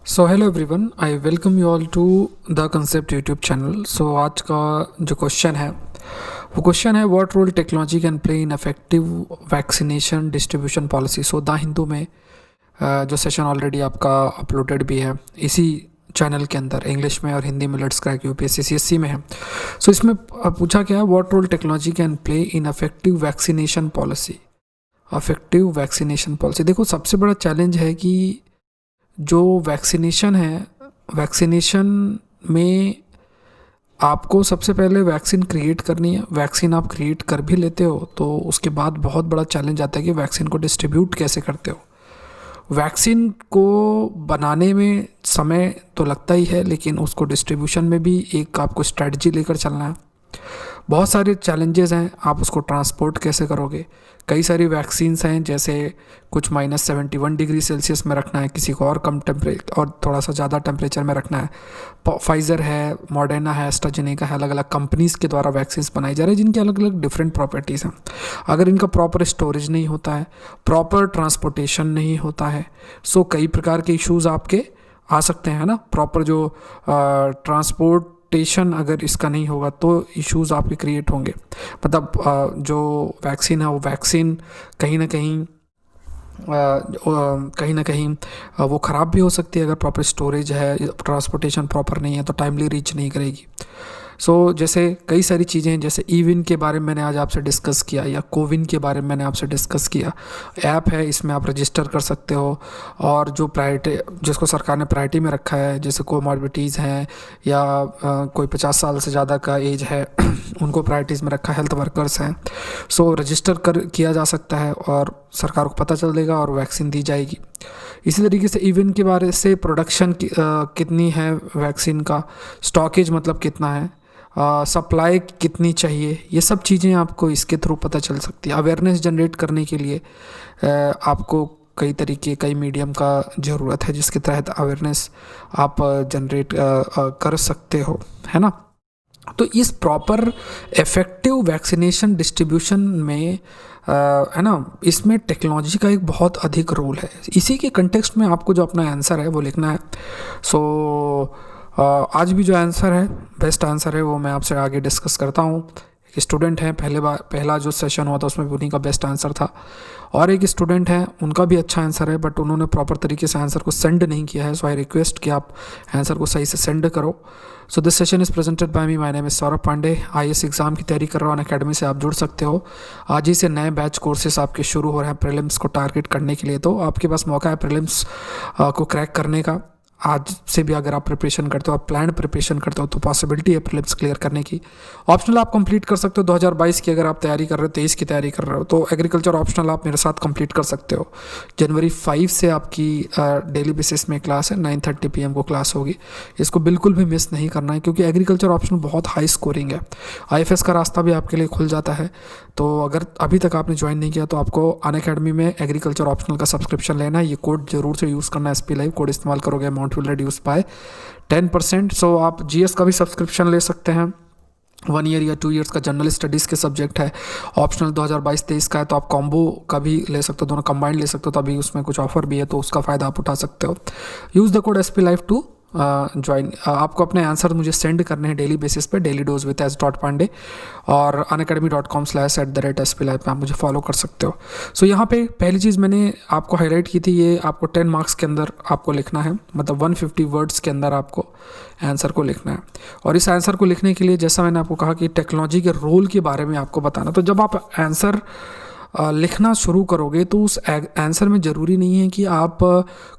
So hello everyone, I welcome you all to the concept YouTube channel. So आज का जो question है वो क्वेश्चन है what role technology can play in effective vaccination distribution policy. So the Hindu में जो session already आपका uploaded भी है इसी चैनल के अंदर, इंग्लिश में और हिंदी में लेट्स क्रैक यूपीएससी सीएससी में है। सो इसमें पूछा गया है what role technology can play in effective vaccination policy. Effective vaccination policy, देखो सबसे बड़ा चैलेंज है कि जो वैक्सीनेशन है, वैक्सीनेशन में आपको सबसे पहले वैक्सीन क्रिएट करनी है। वैक्सीन आप क्रिएट कर भी लेते हो तो उसके बाद बहुत बड़ा चैलेंज आता है कि वैक्सीन को डिस्ट्रीब्यूट कैसे करते हो। वैक्सीन को बनाने में समय तो लगता ही है, लेकिन उसको डिस्ट्रीब्यूशन में भी एक आपको स्ट्रेटजी लेकर चलना है। बहुत सारे चैलेंजेस हैं, आप उसको ट्रांसपोर्ट कैसे करोगे। कई सारी वैक्सीन्स हैं, जैसे कुछ -71 डिग्री सेल्सियस में रखना है, किसी को और कम टेम्परेचर और थोड़ा सा ज़्यादा टेम्परेचर में रखना है। फाइज़र है, मॉडर्ना है, एस्ट्राजेनेका है, अलग अलग कंपनीज़ के द्वारा वैक्सीन्स बनाई जा रही है जिनकी अलग अलग डिफरेंट प्रॉपर्टीज़ हैं। अगर इनका प्रॉपर स्टोरेज नहीं होता है, प्रॉपर ट्रांसपोर्टेशन नहीं होता है, सो कई प्रकार के इश्यूज़ आपके आ सकते हैं ना। प्रॉपर जो ट्रांसपोर्टेशन अगर इसका नहीं होगा तो इश्यूज़ आपके क्रिएट होंगे। मतलब जो वैक्सीन है वो वैक्सीन कहीं ना कहीं वो ख़राब भी हो सकती है। अगर प्रॉपर स्टोरेज है, ट्रांसपोर्टेशन प्रॉपर नहीं है तो टाइमली रीच नहीं करेगी। सो जैसे कई सारी चीज़ें हैं, जैसे ईविन के बारे में मैंने आज आपसे डिस्कस किया, या कोविन के बारे में मैंने आपसे डिस्कस किया। ऐप है, इसमें आप रजिस्टर कर सकते हो, और जो प्रायोरिटी जिसको सरकार ने प्रायोरिटी में रखा है, जैसे कोमॉर्बिडिटीज़ हैं या कोई 50 साल से ज़्यादा का एज है उनको प्रायोरिटीज़ में रखा, हेल्थ वर्कर्स हैं। सो रजिस्टर किया जा सकता है और सरकार को पता चलेगा और वैक्सीन दी जाएगी। इसी तरीके से इवेंट के बारे से प्रोडक्शन कितनी है वैक्सीन का, स्टॉकेज मतलब कितना है, सप्लाई कितनी चाहिए, ये सब चीज़ें आपको इसके थ्रू पता चल सकती है। अवेयरनेस जनरेट करने के लिए आपको कई मीडियम का ज़रूरत है जिसके तहत अवेयरनेस आप जनरेट कर सकते हो, है ना। तो इस प्रॉपर इफेक्टिव वैक्सीनेशन डिस्ट्रीब्यूशन में है ना, इसमें टेक्नोलॉजी का एक बहुत अधिक रोल है। इसी के कंटेक्स्ट में आपको जो अपना आंसर है वो लिखना है। सो आज भी जो आंसर है, बेस्ट आंसर है, वो मैं आपसे आगे डिस्कस करता हूँ। एक स्टूडेंट हैं, पहला जो सेशन हुआ था उसमें भी उन्हीं का बेस्ट आंसर था, और एक स्टूडेंट हैं उनका भी अच्छा आंसर है, बट उन्होंने प्रॉपर तरीके से आंसर को सेंड नहीं किया है। सो आई रिक्वेस्ट कि आप आंसर को सही से सेंड करो। So this session is presented by me, my name is Saurabh Pandey. IAS exam की तैयारी कर रहा हूँ, अकेडमी से आप जुड़ सकते हो। आज ही से नए बैच कोर्सेस आपके शुरू हो रहे हैं प्रीलिम्स को टारगेट करने के लिए, तो आपके पास मौका है प्रीलिम्स को क्रैक करने का। आज से भी अगर आप प्रिपरेशन करते हो, आप प्लान प्रिपरेशन करते हो, तो पॉसिबिलिटी है प्रीलिम्स क्लियर करने की। ऑप्शनल आप कंप्लीट कर सकते हो 2022 की, अगर आप तैयारी कर रहे हो, 23 की तैयारी कर रहे हो तो एग्रीकल्चर ऑप्शनल आप मेरे साथ कंप्लीट कर सकते हो। जनवरी 5 से आपकी डेली बेसिस में क्लास है, 9:30 PM को क्लास होगी। इसको बिल्कुल भी मिस नहीं करना है, क्योंकि एग्रीकल्चर ऑप्शनल बहुत हाई स्कोरिंग है। IFS का रास्ता भी आपके लिए खुल जाता है। तो अगर अभी तक आपने ज्वाइन नहीं किया तो आपको अनअकैडमी में एग्रीकल्चर ऑप्शनल का सब्सक्रिप्शन लेना है। ये कोड जरूर से यूज़ करना है, SP Live कोड इस्तेमाल करोगे, अमाउंट विल रिड्यूस बाय 10%। सो आप GS का भी सब्सक्रिप्शन ले सकते हैं, 1 ईयर या 2 ईयर्स का जनरल स्टडीज़ के सब्जेक्ट है। ऑप्शनल 2022-23 का है, तो आप कॉम्बो का भी ले सकते हो, दोनों कंबाइंड ले सकते हो, तो अभी उसमें कुछ ऑफर भी है, तो उसका फ़ायदा आप उठा सकते हो। Use the code SP Live to join. आपको अपने आंसर मुझे सेंड करने हैं डेली बेसिस पे, डेली डोज विद S.Pandey, और unacademy.com/@SPLive पे आप मुझे फॉलो कर सकते हो। सो यहाँ पे पहली चीज़ मैंने आपको हाईलाइट की थी, ये आपको 10 मार्क्स के अंदर आपको लिखना है, मतलब 150 वर्ड्स के अंदर आपको आंसर को लिखना है। और इस आंसर को लिखने के लिए, जैसा मैंने आपको कहा कि टेक्नोलॉजी के रोल के बारे में आपको बताना, तो जब आप आंसर लिखना शुरू करोगे तो उस आंसर में ज़रूरी नहीं है कि आप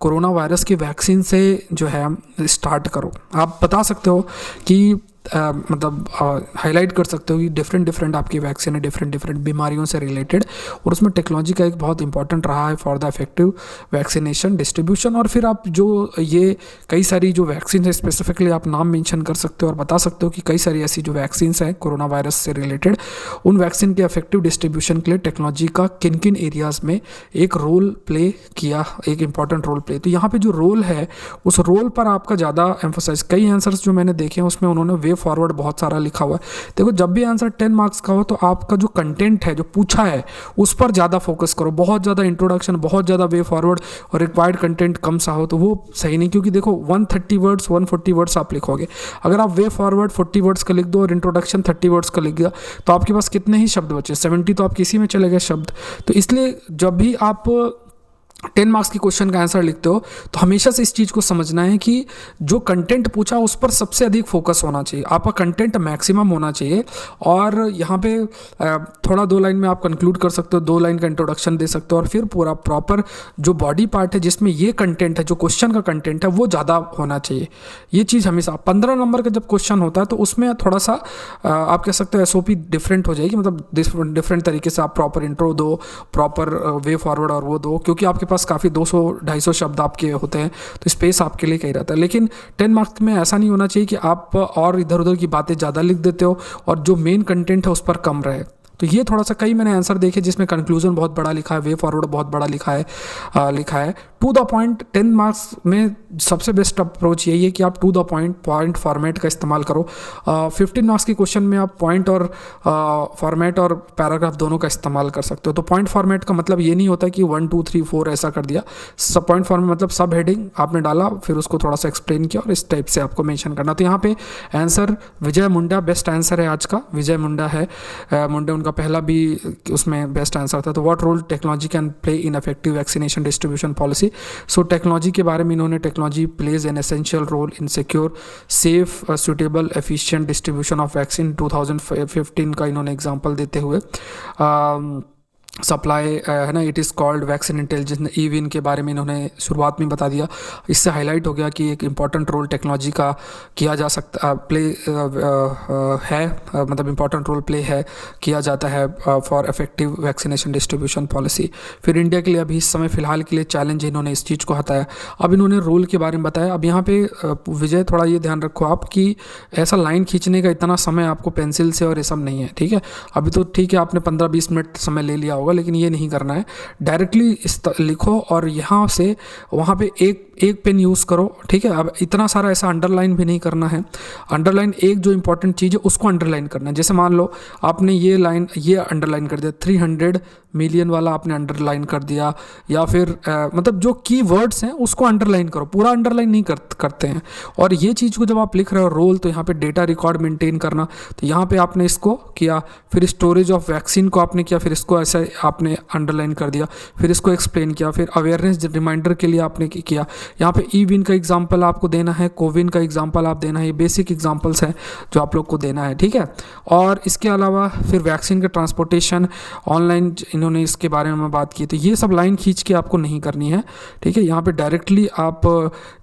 कोरोना वायरस की वैक्सीन से जो है स्टार्ट करो। आप बता सकते हो कि मतलब हाईलाइट कर सकते हो कि डिफरेंट आपकी वैक्सीन है डिफरेंट बीमारियों से रिलेटेड, और उसमें टेक्नोलॉजी का एक बहुत इंपॉर्टेंट रहा है for the effective vaccination distribution. और फिर आप जो ये कई सारी जो वैक्सीन है स्पेसिफिकली आप नाम मेंशन कर सकते हो और बता सकते हो कि कई सारी ऐसी जो वैक्सीन हैं कोरोना वायरस से रिलेटेड, उन वैक्सीन के इफेक्टिव डिस्ट्रीब्यूशन के लिए टेक्नोलॉजी का किन किन एरियाज़ में एक रोल प्ले किया, एक इंपॉर्टेंट रोल प्ले। तो यहाँ पर जो रोल है उस रोल पर आपका ज़्यादा एम्फोसाइज, कई आंसर्स जो मैंने देखे हैं उसमें उन्होंने वे फॉरवर्ड बहुत सारा लिखा हुआ है। देखो जब भी आंसर 10 मार्क्स का हो तो आपका जो कंटेंट है जो पूछा है उस पर ज़्यादा फोकस करो। बहुत ज़्यादा इंट्रोडक्शन, बहुत ज़्यादा वे फॉरवर्ड और रिक्वायर्ड कंटेंट कम सा हो तो वो सही नहीं, क्योंकि देखो 130 वर्ड्स 140 वर्ड्स आप लिखोगे। अगर आप वे फॉरवर्ड 40 वर्ड्स का लिख दो और इंट्रोडक्शन 30 वर्ड्स का लिख दिया तो आपके पास कितने ही शब्द बचे, 70 तो आप किसी में चले गए शब्द। तो इसलिए जब भी आप 10 मार्क्स की क्वेश्चन का आंसर लिखते हो तो हमेशा से इस चीज़ को समझना है कि जो कंटेंट पूछा उस पर सबसे अधिक फोकस होना चाहिए, आपका कंटेंट मैक्सिमम होना चाहिए। और यहाँ पे थोड़ा 2 लाइन में आप कंक्लूड कर सकते हो, 2 लाइन का इंट्रोडक्शन दे सकते हो और फिर पूरा प्रॉपर जो बॉडी पार्ट है जिसमें ये कंटेंट है, जो क्वेश्चन का कंटेंट है वो ज़्यादा होना चाहिए। ये चीज़ हमेशा 15 नंबर का जब क्वेश्चन होता है तो उसमें थोड़ा सा आप कह सकते हो SOP डिफरेंट हो जाएगी, मतलब डिफरेंट तरीके से आप प्रॉपर इंट्रो दो, प्रॉपर वे फॉरवर्ड और वो दो, क्योंकि आपके पास काफ़ी 200-250 शब्द आपके होते हैं तो स्पेस आपके लिए कहीं रहता है। लेकिन 10 मार्क्स में ऐसा नहीं होना चाहिए कि आप और इधर उधर की बातें ज़्यादा लिख देते हो और जो मेन कंटेंट है उस पर कम रहे। तो ये थोड़ा सा, कई मैंने आंसर देखे जिसमें कंक्लूजन बहुत बड़ा लिखा है, वे फॉरवर्ड बहुत बड़ा लिखा है टू द पॉइंट। 10 मार्क्स में सबसे बेस्ट अप्रोच यही है कि आप टू द पॉइंट फॉर्मेट का इस्तेमाल करो। 15 मार्क्स के क्वेश्चन में आप पॉइंट और फॉर्मेट और पैराग्राफ दोनों का इस्तेमाल कर सकते हो। तो पॉइंट फॉर्मेट का मतलब ये नहीं होता कि 1 2 3 4 ऐसा कर दिया। सब पॉइंट फॉर्मेट मतलब सब हेडिंग आपने डाला, फिर उसको थोड़ा सा एक्सप्लेन किया और इस टाइप से आपको मेंशन करना। तो यहाँ पे आंसर विजय मुंडा बेस्ट आंसर है आज का, विजय मुंडा है। मुंडा उनका पहला भी उसमें बेस्ट आंसर था। तो what role technology can play in effective vaccination distribution policy. So technology के बारे में इन्होंने technology plays an essential role in secure safe suitable efficient distribution of vaccine 2015 का इन्होंने एग्जांपल देते हुए सप्लाई है ना, it is called vaccine intelligence. EVIN के बारे में इन्होंने शुरुआत में बता दिया। इससे हाईलाइट हो गया कि एक इम्पॉर्टेंट रोल टेक्नोलॉजी का किया जा सकता प्ले है, मतलब इम्पॉर्टेंट रोल प्ले है किया जाता है for effective vaccination distribution policy. फिर इंडिया के लिए अभी इस समय फ़िलहाल के लिए चैलेंज, इन्होंने इस चीज़ को हटाया। अब इन्होंने रोल के बारे में बताया। अब यहाँ पे विजय थोड़ा ये ध्यान रखो आप कि ऐसा लाइन खींचने का इतना समय आपको पेंसिल से और ये सब नहीं है, ठीक है। अभी तो ठीक है आपने 15-20 मिनट समय ले लिया, लेकिन ये नहीं करना है। डायरेक्टली लिखो और यहाँ से वहाँ पे एक पेन यूज़ करो, ठीक है। अब इतना सारा ऐसा अंडरलाइन भी नहीं करना है। अंडरलाइन एक जो इंपॉर्टेंट चीज़ है उसको अंडरलाइन करना है। जैसे मान लो आपने ये लाइन ये अंडरलाइन कर दिया, 300 मिलियन वाला आपने अंडरलाइन कर दिया, या फिर मतलब जो की वर्ड्स हैं उसको अंडरलाइन करो, पूरा अंडरलाइन नहीं करते हैं। और ये चीज़ को जब आप लिख रहे हो रोल, तो यहाँ पे डेटा रिकॉर्ड मेंटेन करना, तो यहाँ पे आपने इसको किया। फिर स्टोरेज ऑफ वैक्सीन को आपने किया, फिर इसको ऐसे आपने अंडरलाइन कर दिया, फिर इसको एक्सप्लेन किया, फिर अवेयरनेस रिमाइंडर के लिए आपने किया। यहाँ पे ई-विन का एग्जाम्पल आपको देना है, कोविन का एग्जाम्पल आप देना है। ये बेसिक एग्जाम्पल्स हैं जो आप लोग को देना है, ठीक है। और इसके अलावा फिर वैक्सीन का ट्रांसपोर्टेशन ऑनलाइन इन्होंने इसके बारे में बात की। तो ये सब लाइन खींच के आपको नहीं करनी है, ठीक है। यहाँ पे डायरेक्टली आप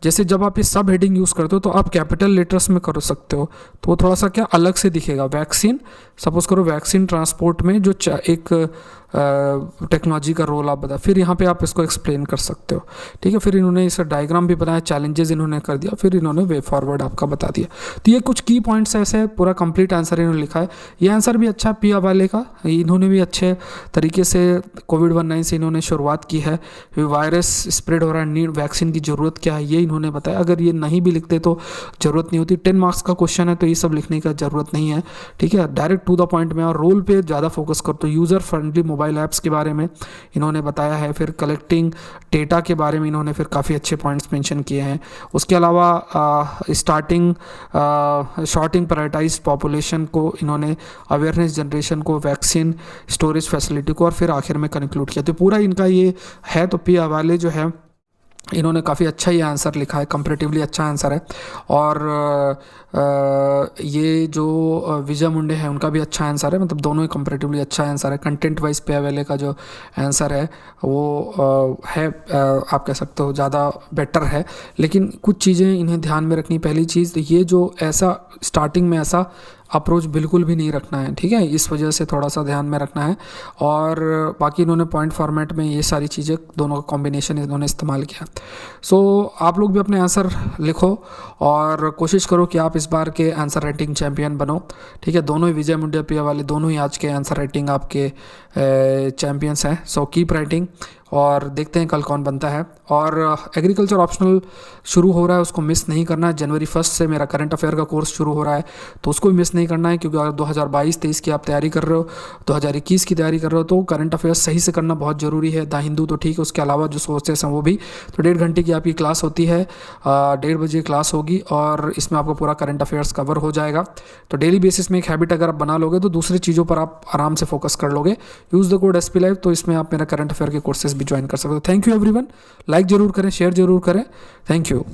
जैसे जब आप ये सब हेडिंग यूज़ करते हो तो आप कैपिटल लेटर्स में कर सकते हो, तो वो थोड़ा सा क्या अलग से दिखेगा। वैक्सीन, सपोज करो वैक्सीन ट्रांसपोर्ट में जो एक टेक्नोलॉजी का रोल आप बता, फिर यहाँ पे आप इसको एक्सप्लेन कर सकते हो, ठीक है। फिर इन्होंने इसका डायग्राम भी बनाया, चैलेंजेस इन्होंने कर दिया, फिर इन्होंने वे फॉरवर्ड आपका बता दिया। तो ये कुछ की पॉइंट्स ऐसे पूरा कंप्लीट आंसर इन्होंने लिखा है। ये आंसर भी अच्छा पिया वाले का, इन्होंने भी अच्छे तरीके से कोविड-19 से इन्होंने शुरुआत की है। वायरस स्प्रेड हो रहा है, नीड वैक्सीन की ज़रूरत क्या है ये इन्होंने बताया। अगर ये नहीं भी लिखते तो ज़रूरत नहीं होती। 10 मार्क्स का क्वेश्चन है तो ये सब लिखने का ज़रूरत नहीं है, ठीक है। डायरेक्ट टू द पॉइंट में और रोल पे ज़्यादा फोकस कर। तो यूज़र फ्रेंडली मोबाइल ऐप्स के बारे में इन्होंने बताया है। फिर कलेक्टिंग डेटा के बारे में इन्होंने फिर काफ़ी अच्छे पॉइंट्स मेंशन किए हैं। उसके अलावा शॉर्टिंग प्रायोरिटाइज पॉपुलेशन को इन्होंने, अवेयरनेस जनरेशन को, वैक्सीन स्टोरेज फैसिलिटी को, और फिर आखिर में कंक्लूड किया। तो पूरा इनका ये है। तो पी हवाले जो है इन्होंने काफ़ी अच्छा ये आंसर लिखा है, कंपैरेटिवली अच्छा आंसर है। और ये जो विजय मुंडे हैं उनका भी अच्छा आंसर है, मतलब दोनों ही कंपैरेटिवली अच्छा आंसर है। कंटेंट वाइज पे वाले का जो आंसर है वो है आप कह सकते हो ज़्यादा बेटर है। लेकिन कुछ चीज़ें इन्हें ध्यान में रखनी। पहली चीज़ तो ये जो ऐसा स्टार्टिंग में ऐसा अप्रोच बिल्कुल भी नहीं रखना है, ठीक है। इस वजह से थोड़ा सा ध्यान में रखना है। और बाकी इन्होंने पॉइंट फॉर्मेट में ये सारी चीज़ें दोनों का कॉम्बिनेशन इन्होंने इस्तेमाल किया। सो आप लोग भी अपने आंसर लिखो और कोशिश करो कि आप इस बार के आंसर राइटिंग चैम्पियन बनो, ठीक है। दोनों ही विजय मुंडा पिया वाले दोनों ही आज के आंसर राइटिंग आपके चैम्पियंस हैं। सो कीप राइटिंग और देखते हैं कल कौन बनता है। और एग्रीकल्चर ऑप्शनल शुरू हो रहा है, उसको मिस नहीं करना है। जनवरी 1 से मेरा करंट अफेयर का कोर्स शुरू हो रहा है, तो उसको भी मिस नहीं करना है, क्योंकि अगर 2022-23 की आप तैयारी कर रहे हो, 2021 की तैयारी कर रहे हो, तो करंट अफेयर सही से करना बहुत ज़रूरी है। द हिंदू तो ठीक है, उसके अलावा जो सोर्सेस हैं वो भी। तो 1.5 घंटे की आपकी क्लास होती है, 1:30 बजे क्लास होगी, और इसमें आपको पूरा करंट अफेयर्स कवर हो जाएगा। तो डेली बेसिस में एक हैबिट अगर आप बना लोगे तो दूसरी चीज़ों पर आप आराम से फोकस कर लोगे। Use the code SP Live, तो इसमें आप मेरा करंट अफेयर के कोर्सेज भी ज्वाइन कर सकते हो। थैंक यू एवरीवन, लाइक जरूर करें, शेयर जरूर करें। Thank you.